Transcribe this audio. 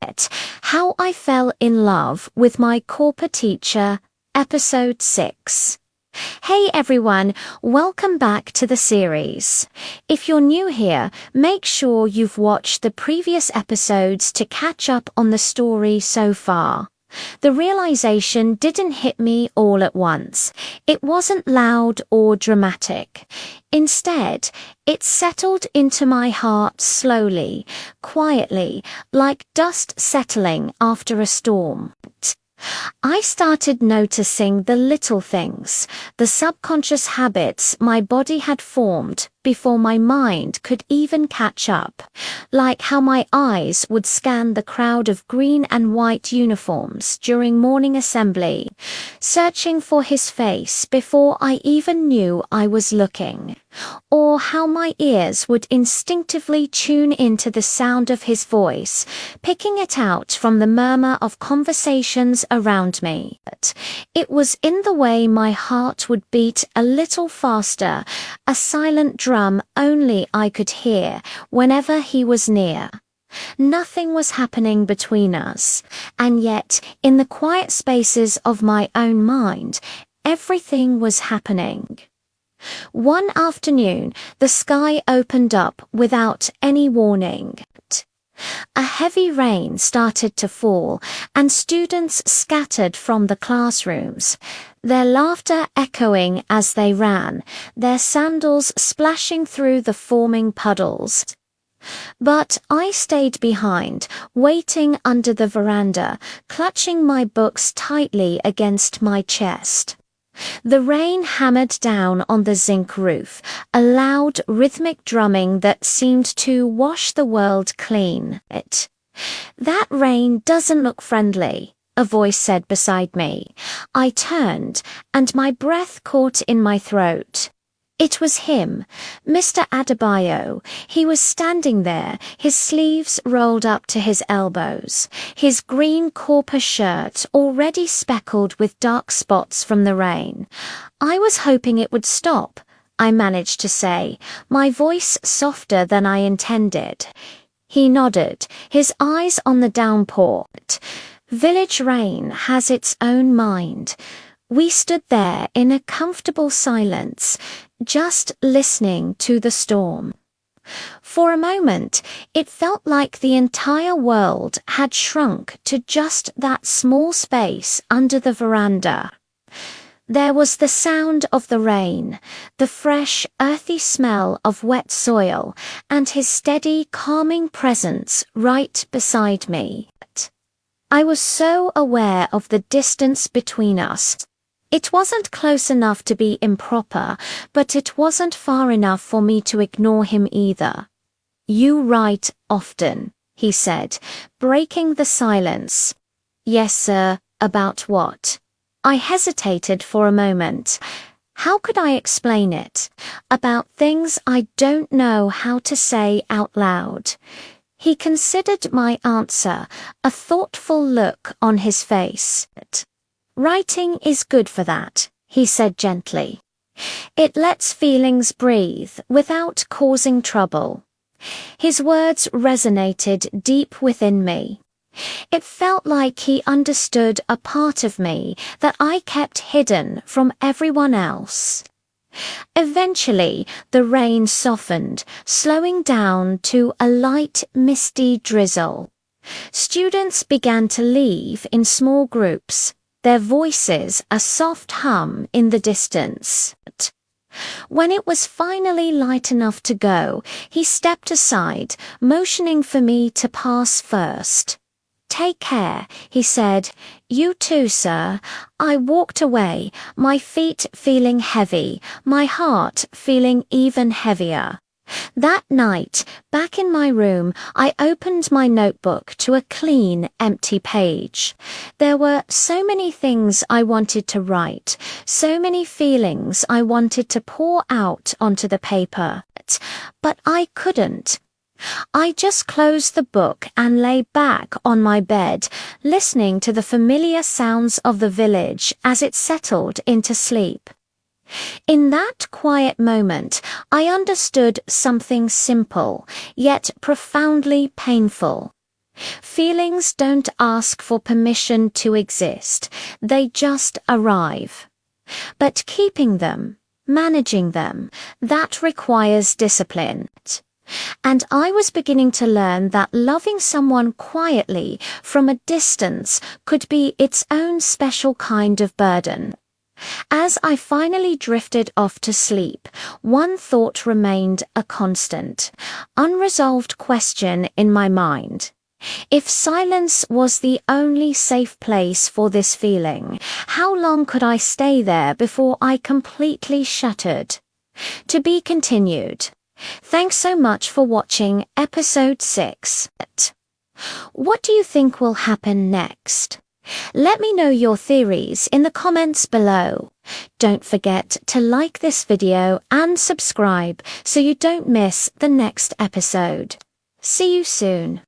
How I Fell in Love with My Corper Teacher, Episode 6. Hey everyone, welcome back to the series. If you're new here, make sure you've watched the previous episodes to catch up on the story so far. The realization didn't hit me all at once. It wasn't loud or dramatic. Instead, it settled into my heart slowly, quietly, like dust settling after a storm. I started noticing the little things, the subconscious habits my body had formed before my mind could even catch up, like how my eyes would scan the crowd of green and white uniforms during morning assembly, searching for his face before I even knew I was looking, or how my ears would instinctively tune into the sound of his voice, picking it out from the murmur of conversations around me. It was in the way my heart would beat a little faster, a silent drum only I could hear whenever he was near. Nothing was happening between us, and yet, in the quiet spaces of my own mind, everything was happening. One afternoon, the sky opened up without any warning. A heavy rain started to fall, and students scattered from the classrooms, their laughter echoing as they ran, their sandals splashing through the forming puddles. But I stayed behind, waiting under the veranda, clutching my books tightly against my chest. The rain hammered down on the zinc roof, a loud, rhythmic drumming that seemed to wash the world clean. "That rain doesn't look friendly," a voice said beside me. I turned, and my breath caught in my throat. It was him, Mr. Adebayo. He was standing there, his sleeves rolled up to his elbows, his green corper shirt already speckled with dark spots from the rain. "I was hoping it would stop," I managed to say, my voice softer than I intended. He nodded, his eyes on the downpour. Village rain has its own mind. We stood there in a comfortable silence, just listening to the storm. For a moment, it felt like the entire world had shrunk to just that small space under the veranda. There was the sound of the rain, the fresh, earthy smell of wet soil, and his steady, calming presence right beside me. I was so aware of the distance between us. It wasn't close enough to be improper, but it wasn't far enough for me to ignore him either. "You write often," he said, breaking the silence. "Yes, sir. About what?" I hesitated for a moment. How could I explain it? About things I don't know how to say out loud. He considered my answer, a thoughtful look on his face. "Writing is good for that," he said gently. "It lets feelings breathe without causing trouble." His words resonated deep within me. It felt like he understood a part of me that I kept hidden from everyone else. Eventually, the rain softened, slowing down to a light, misty drizzle. Students began to leave in small groups, their voices a soft hum in the distance. When it was finally light enough to go, he stepped aside, motioning for me to pass first. "Take care," he said. "You too, sir." I walked away, my feet feeling heavy, my heart feeling even heavier. That night, back in my room, I opened my notebook to a clean, empty page. There were so many things I wanted to write, so many feelings I wanted to pour out onto the paper, but I couldn't. I just closed the book and lay back on my bed, listening to the familiar sounds of the village as it settled into sleep. In that quiet moment, I understood something simple, yet profoundly painful. Feelings don't ask for permission to exist, they just arrive. But keeping them, managing them, that requires discipline. And I was beginning to learn that loving someone quietly from a distance could be its own special kind of burden. As I finally drifted off to sleep, one thought remained a constant, unresolved question in my mind. If silence was the only safe place for this feeling, how long could I stay there before I completely shattered? To be continued. Thanks so much for watching episode 6. What do you think will happen next? Let me know your theories in the comments below. Don't forget to like this video and subscribe so you don't miss the next episode. See you soon.